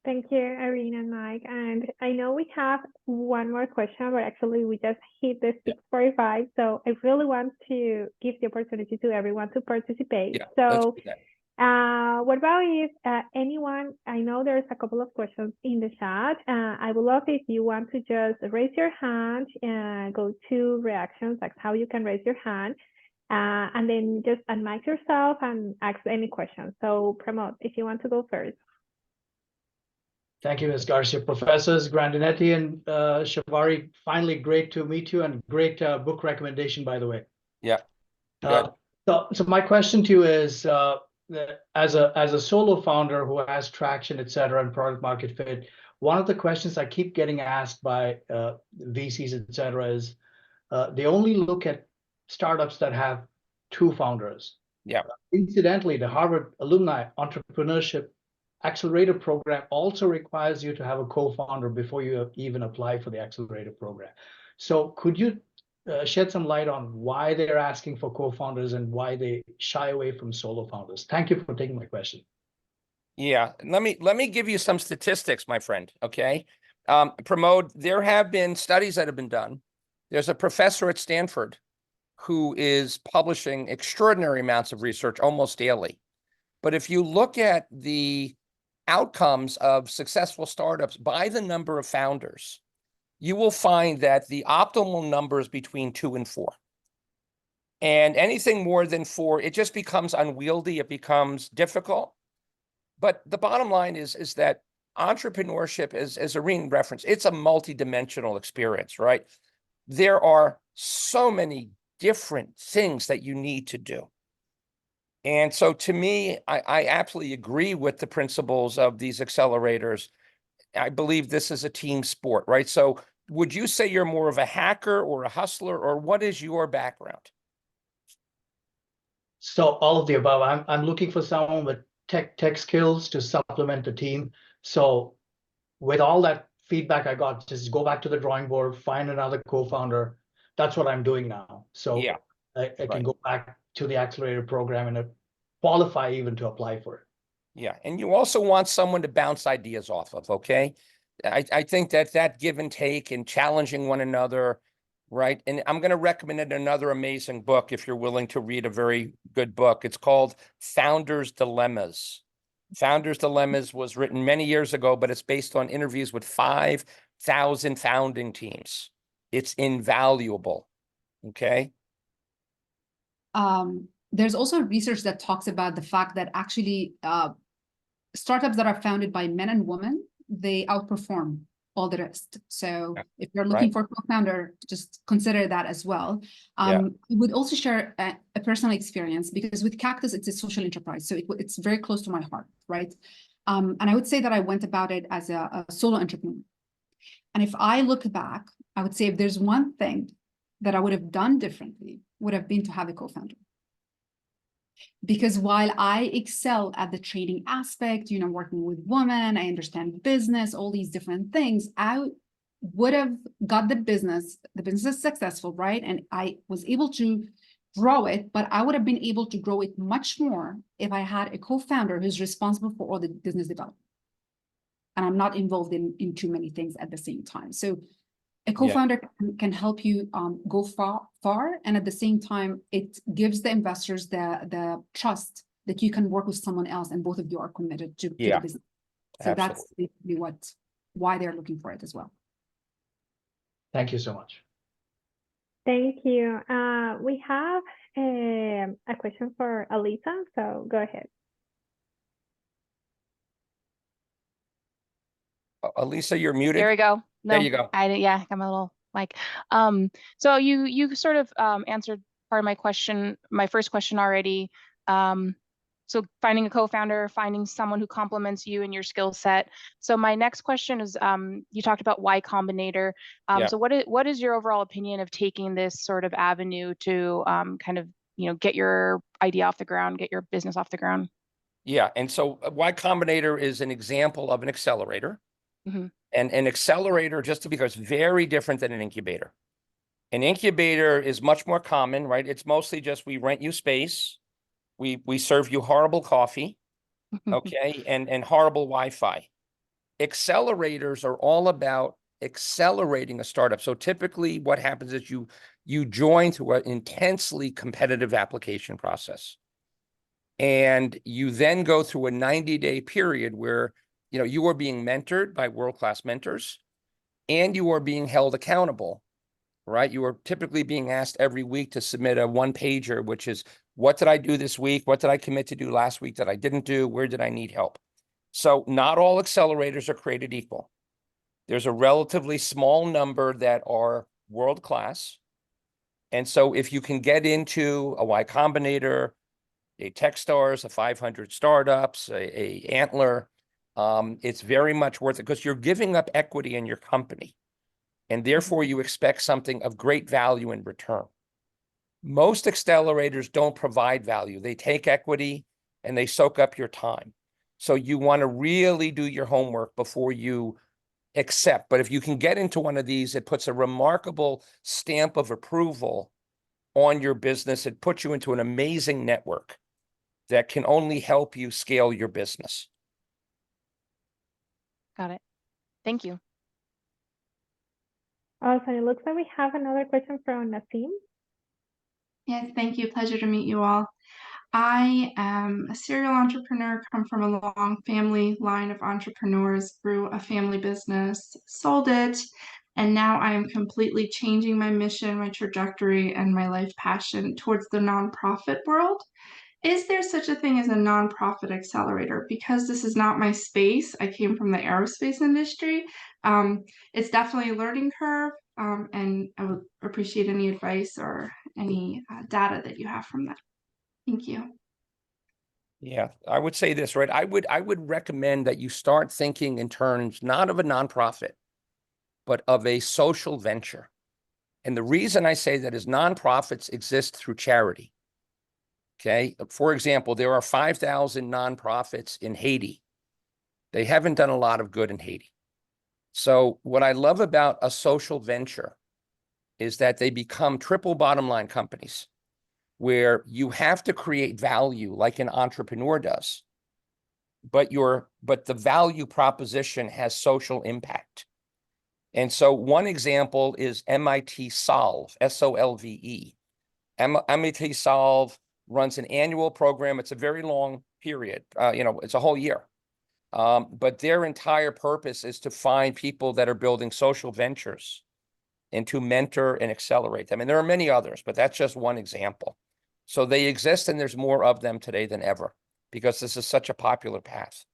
Thank you, Areen and Mike. And I know we have one more question, but actually we just hit the 6:45. So I really want to give the opportunity to everyone to participate. Yeah, so what about if anyone, I know there's a couple of questions in the chat. I would love if you want to just raise your hand and go to reactions, that's how you can raise your hand. And then just unmic yourself and ask any questions. So Pramod, if you want to go first. Thank you, Ms. Garcia. Professors Grandinetti and Shahbari, finally great to meet you, and great book recommendation, by the way. Yeah. Good. So my question to you is, as a solo founder who has traction, et cetera, and product market fit, one of the questions I keep getting asked by VCs, et cetera, is they only look at startups that have two founders. Yeah. Incidentally, the Harvard Alumni Entrepreneurship Accelerator program also requires you to have a co-founder before you even apply for the accelerator program. So could you shed some light on why they're asking for co-founders and why they shy away from solo founders? Thank you for taking my question. Yeah, let me give you some statistics, my friend. Okay, Pramod, there have been studies that have been done. There's a professor at Stanford who is publishing extraordinary amounts of research almost daily. But if you look at the outcomes of successful startups by the number of founders, you will find that the optimal number is between 2 and 4. And anything more than 4, it just becomes unwieldy, it becomes difficult. But the bottom line is that entrepreneurship, as Areen referenced, it's a multidimensional experience, right? There are so many different things that you need to do. And so to me, I absolutely agree with the principles of these accelerators. I believe this is a team sport, right? So would you say you're more of a hacker or a hustler, or what is your background? So all of the above. I'm looking for someone with tech skills to supplement the team. So with all that feedback I got, just go back to the drawing board, find another co-founder. That's what I'm doing now. So Yeah, I can go back to the accelerator program and qualify even to apply for it. yeah. And you also want someone to bounce ideas off of, okay? I think that give and take and challenging one another, right? And I'm going to recommend another amazing book if you're willing to read a very good book. It's called Founders' Dilemmas. Founders' Dilemmas was written many years ago, but it's based on interviews with 5,000 founding teams. It's invaluable, okay? There's also research that talks about the fact that actually startups that are founded by men and women, they outperform all the rest. So if you're looking for a co-founder, just consider that as well. I would also share a personal experience, because with Cactus, it's a social enterprise. So it's very close to my heart, right? And I would say that I went about it as a solo entrepreneur. And if I look back, I would say if there's one thing that I would have done differently, would have been to have a co-founder. Because while I excel at the trading aspect, working with women, I understand business, all these different things, I would have got the business is successful, right? And I was able to grow it, but I would have been able to grow it much more if I had a co-founder who's responsible for all the business development. And I'm not involved in too many things at the same time. So a co-founder can help you go far, and at the same time, it gives the investors the trust that you can work with someone else, and both of you are committed to the business. So that's basically why they're looking for it as well. Thank you so much. Thank you. We have a question for Alisa, so go ahead. Alisa, you're muted. There we go. No, there you go. Yeah, I'm a little like, so you sort of answered part of my question, my first question already. So finding a co-founder, finding someone who complements you and your skill set. So my next question is, you talked about Y Combinator. So what is your overall opinion of taking this sort of avenue to kind of, get your idea off the ground, get your business off the ground? Yeah, and so Y Combinator is an example of an accelerator. Mm-hmm. And an accelerator, just to be clear, is very different than an incubator. An incubator is much more common, right? It's mostly just we rent you space, we serve you horrible coffee, okay, and horrible Wi-Fi. Accelerators are all about accelerating a startup. So typically what happens is you join through an intensely competitive application process. And you then go through a 90-day period where you are being mentored by world-class mentors, and you are being held accountable, right? You are typically being asked every week to submit a one-pager, which is, what did I do this week? What did I commit to do last week that I didn't do? Where did I need help? So not all accelerators are created equal. There's a relatively small number that are world-class. And so if you can get into a Y Combinator, a Techstars, a 500 Startups, a Antler, it's very much worth it, because you're giving up equity in your company, and therefore you expect something of great value in return. Most accelerators don't provide value. They take equity and they soak up your time. So you want to really do your homework before you accept. But if you can get into one of these, it puts a remarkable stamp of approval on your business. It puts you into an amazing network that can only help you scale your business. Got it. Thank you. Awesome. It looks like we have another question from Nasim. Yes, thank you. Pleasure to meet you all. I am a serial entrepreneur, come from a long family line of entrepreneurs, grew a family business, sold it, and now I am completely changing my mission, my trajectory, and my life passion towards the nonprofit world. Is there such a thing as a nonprofit accelerator? Because this is not my space. I came from the aerospace industry. It's definitely a learning curve, and I would appreciate any advice or any data that you have from that. Thank you. Yeah, I would say this, right? I would recommend that you start thinking in terms not of a nonprofit, but of a social venture. And the reason I say that is nonprofits exist through charity. Okay. For example, there are 5,000 nonprofits in Haiti. They haven't done a lot of good in Haiti. So what I love about a social venture is that they become triple bottom line companies where you have to create value like an entrepreneur does, but the value proposition has social impact. And so one example is MIT Solve, SOLVE. MIT Solve runs an annual program. It's a very long period. It's a whole year. But their entire purpose is to find people that are building social ventures and to mentor and accelerate them. And there are many others, but that's just one example. So they exist, and there's more of them today than ever because this is such a popular path.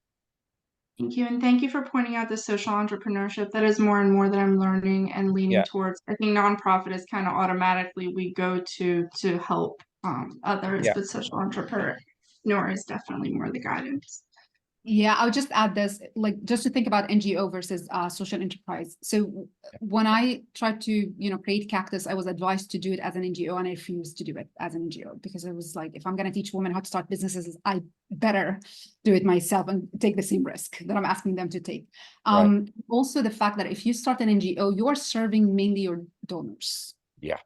Thank you. And thank you for pointing out the social entrepreneurship. That is more and more that I'm learning and leaning towards. I think nonprofit is kind of automatically we go to help others, but social entrepreneur is definitely more the guidance. Yeah, I would just add this, like, just to think about NGO versus social enterprise. So when I tried to, create Cactus, I was advised to do it as an NGO, and I refused to do it as an NGO because it was like, if I'm going to teach women how to start businesses, I better do it myself and take the same risk that I'm asking them to take. Right. Also, the fact that if you start an NGO, you are serving mainly your donors. Yeah.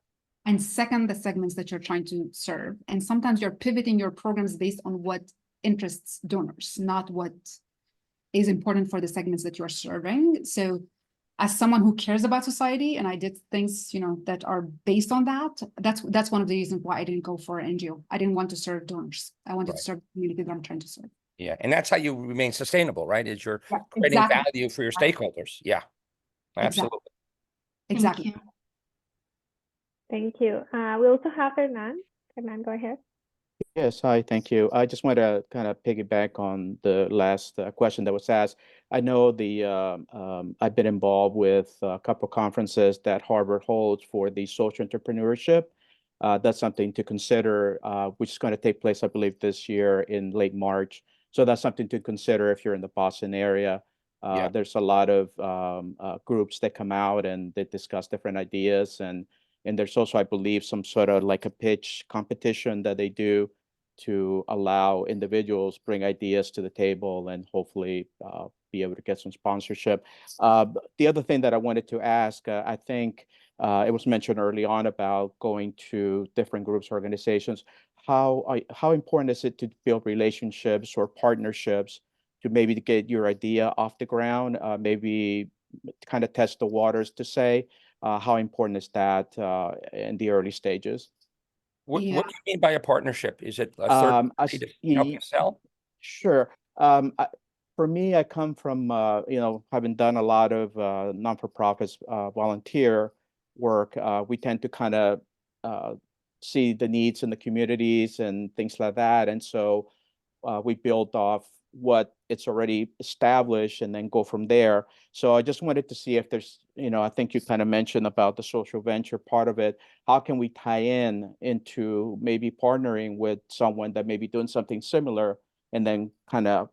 And second, the segments that you're trying to serve. And sometimes you're pivoting your programs based on what interests donors, not what is important for the segments that you're serving. So as someone who cares about society, and I did things, that are based on that, that's one of the reasons why I didn't go for an NGO. I didn't want to serve donors. I wanted to serve the community that I'm trying to serve. Yeah. And that's how you remain sustainable, right? Is you're creating value for your stakeholders. Yeah, absolutely. Exactly. Thank you. We also have Hernan. Hernan, go ahead. Yes, hi, thank you. I just want to kind of piggyback on the last question that was asked. I know I've been involved with a couple of conferences that Harvard holds for the social entrepreneurship. That's something to consider, which is going to take place, I believe, this year in late March. So that's something to consider if you're in the Boston area. There's a lot of groups that come out and they discuss different ideas, and there's also, I believe, some sort of like a pitch competition that they do to allow individuals bring ideas to the table and hopefully be able to get some sponsorship. The other thing that I wanted to ask, I think it was mentioned early on about going to different groups, organizations. How important is it to build relationships or partnerships to maybe get your idea off the ground, maybe kind of test the waters to say, how important is that in the early stages? What do you mean by a partnership? Is it a third party to help you sell? Sure. For me, I come from, having done a lot of non-for-profits volunteer work. We tend to kind of see the needs in the communities and things like that. And so we build off what it's already established and then go from there. So I just wanted to see if there's, I think you kind of mentioned about the social venture part of it. How can we tie into maybe partnering with someone that may be doing something similar and then kind of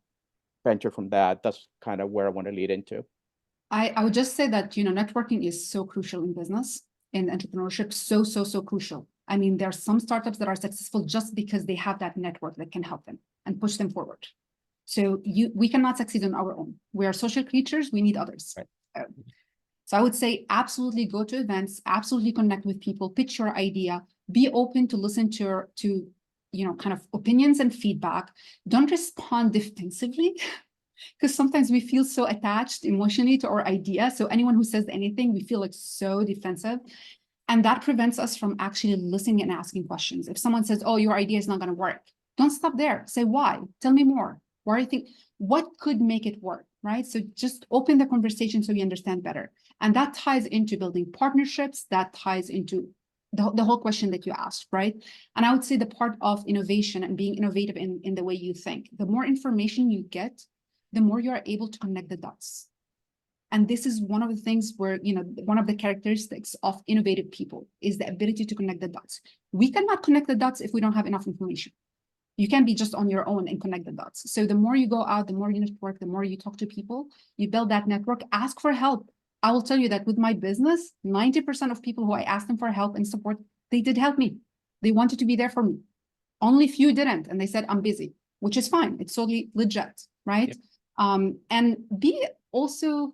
venture from that? That's kind of where I want to lead into. I would just say that, networking is so crucial in business, in entrepreneurship, so crucial. I mean, there are some startups that are successful just because they have that network that can help them and push them forward. So we cannot succeed on our own. We are social creatures. We need others. Right. So I would say absolutely go to events, absolutely connect with people, pitch your idea, be open to listen to kind of opinions and feedback. Don't respond defensively because sometimes we feel so attached emotionally to our idea. So anyone who says anything, we feel like so defensive. And that prevents us from actually listening and asking questions. If someone says, oh, your idea is not going to work, don't stop there. Say why. Tell me more. Why do you think, what could make it work, right? So just open the conversation so you understand better. And that ties into building partnerships, that ties into the whole question that you asked, right? And I would say the part of innovation and being innovative in the way you think, the more information you get, the more you are able to connect the dots. And this is one of the things where, one of the characteristics of innovative people is the ability to connect the dots. We cannot connect the dots if we don't have enough information. You can't be just on your own and connect the dots. So the more you go out, the more you network, the more you talk to people, you build that network, ask for help. I will tell you that with my business, 90% of people who I asked them for help and support, they did help me. They wanted to be there for me. Only few didn't, and they said, I'm busy, which is fine. It's totally legit, right? Yep. And be also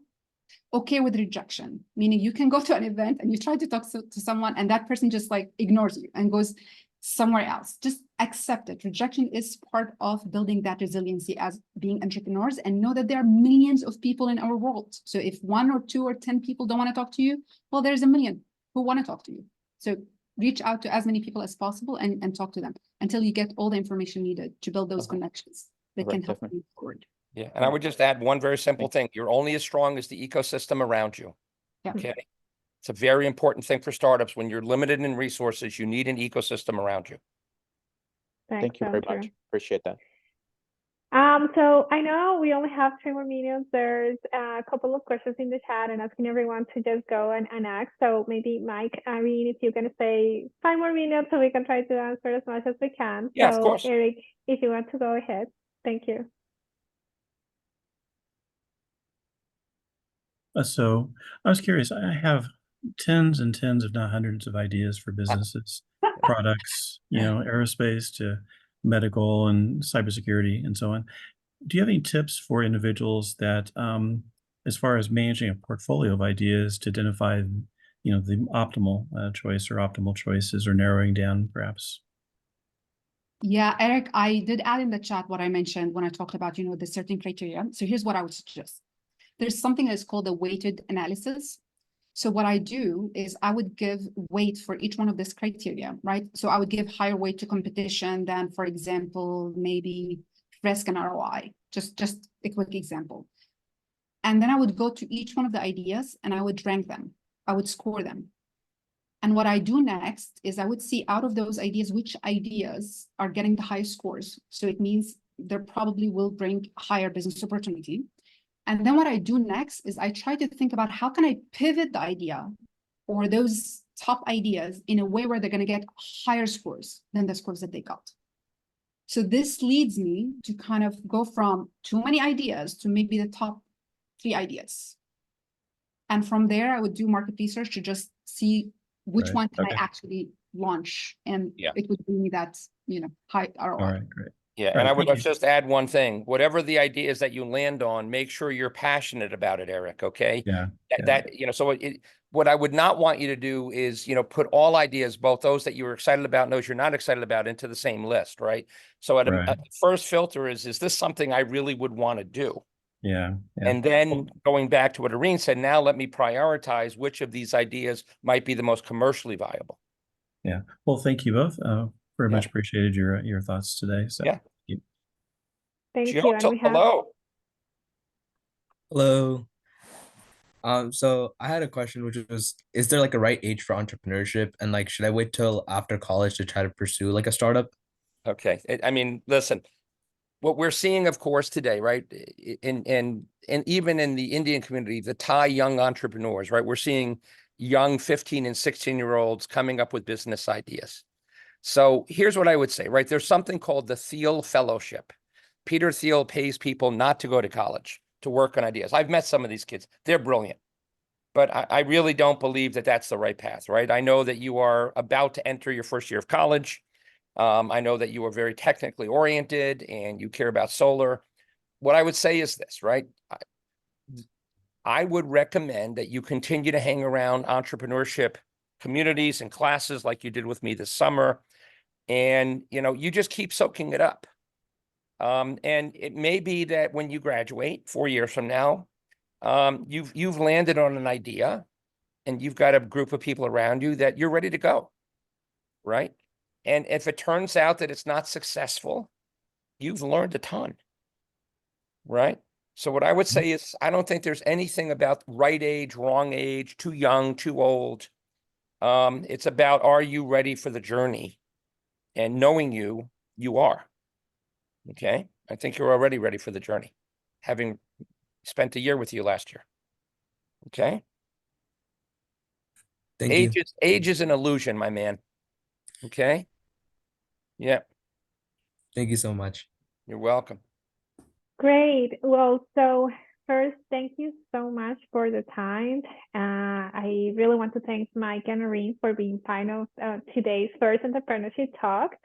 okay with rejection, meaning you can go to an event and you try to talk to someone and that person just like ignores you and goes somewhere else. Just accept it. Rejection is part of building that resiliency as being entrepreneurs, and know that there are millions of people in our world. So if 1 or 2 or 10 people don't want to talk to you, well, there's a million who want to talk to you. So reach out to as many people as possible and talk to them until you get all the information needed to build those connections that can help you forward. Yeah, and I would just add one very simple thing. You're only as strong as the ecosystem around you. Yeah. Okay. It's a very important thing for startups. When you're limited in resources, you need an ecosystem around you. Thank you very much. Appreciate that. So I know we only have 3 more minutes. There's a couple of questions in the chat and asking everyone to just go and ask. So maybe Mike, Areen, if you're going to say 5 more minutes so we can try to answer as much as we can. Yeah, so, of course. Eric, if you want to go ahead. Thank you. So I was curious, I have tens and tens, if not hundreds of ideas for businesses, products, aerospace to medical and cybersecurity and so on. Do you have any tips for individuals that, as far as managing a portfolio of ideas, to identify, the optimal choice or optimal choices, or narrowing down perhaps? Yeah, Eric, I did add in the chat what I mentioned when I talked about, the certain criteria. So here's what I would suggest. There's something that's called a weighted analysis. So what I do is I would give weight for each one of these criteria, right? So I would give higher weight to competition than, for example, maybe risk and ROI, just a quick example. And then I would go to each one of the ideas and I would rank them. I would score them. And what I do next is I would see out of those ideas, which ideas are getting the highest scores. So it means they probably will bring higher business opportunity. And then what I do next is I try to think about how can I pivot the idea or those top ideas in a way where they're going to get higher scores than the scores that they got. So this leads me to kind of go from too many ideas to maybe the top 3 ideas. And from there, I would do market research to just see which one can I actually launch. And it would bring me that, high ROI. All right, great. Yeah, and I would just add one thing. Whatever the idea is that you land on, make sure you're passionate about it, Eric, okay? Yeah. So what I would not want you to do is, put all ideas, both those that you were excited about and those you're not excited about, into the same list, right? So at a first filter is this something I really would want to do? Yeah. And then going back to what Areen said, now let me prioritize which of these ideas might be the most commercially viable. Yeah. Well, thank you both. Very much appreciated your thoughts today. So thank you. And hello. Hello. So I had a question, which was, is there like a right age for entrepreneurship? And like, should I wait till after college to try to pursue like a startup? Okay. I mean, listen, what we're seeing, of course, today, right? And even in the Indian community, the Thai young entrepreneurs, right? We're seeing young 15 and 16-year-olds coming up with business ideas. So here's what I would say, right? There's something called the Thiel Fellowship. Peter Thiel pays people not to go to college to work on ideas. I've met some of these kids. They're brilliant. But I really don't believe that that's the right path, right? I know that you are about to enter your first year of college. I know that you are very technically oriented and you care about solar. What I would say is this, right? I would recommend that you continue to hang around entrepreneurship communities and classes like you did with me this summer. And, you just keep soaking it up. And it may be that when you graduate 4 years from now, you've landed on an idea and you've got a group of people around you that you're ready to go, right? And if it turns out that it's not successful, you've learned a ton, right? So what I would say is, I don't think there's anything about right age, wrong age, too young, too old. It's about, are you ready for the journey? And knowing you are. Okay. I think you're already ready for the journey, having spent a year with you last year. Okay. Thank Age you. age is an illusion, my man. Okay. Yeah, Thank you so much. you're welcome. Great. Well, so first, thank you so much for the time. I really want to thank Mike and Areen for being part of today's first entrepreneurship talk.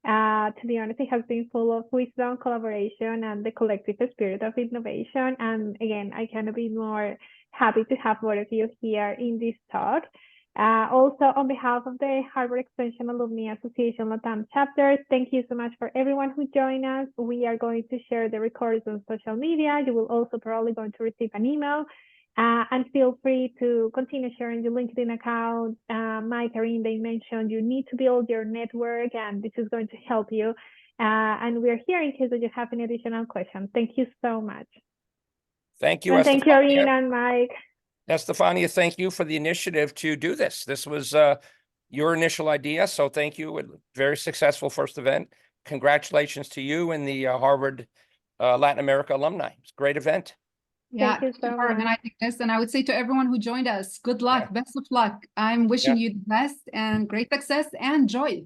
To be honest, it has been full of wisdom, collaboration, and the collective spirit of innovation. And again, I cannot be more happy to have both of you here in this talk. Also, on behalf of the Harvard Extension Alumni Association LATAM chapter, thank you so much for everyone who joined us. We are going to share the recordings on social media. You will also probably going to receive an email. And feel free to continue sharing your LinkedIn account. Mike, Areen, they mentioned you need to build your network, and this is going to help you. And we're here in case that you have any additional questions. Thank you so much. Thank you, and thank you, Areen Estefania. and Mike. Estefania, thank you for the initiative to do this. This was your initial idea, so thank you. A very successful first event. Congratulations to you and the Harvard Latin America alumni. It's a great event. Yeah, Thank you so for much. organizing this. And I would say to everyone who joined us, good luck, Yeah. best of luck. I'm wishing you the best and great success and joy.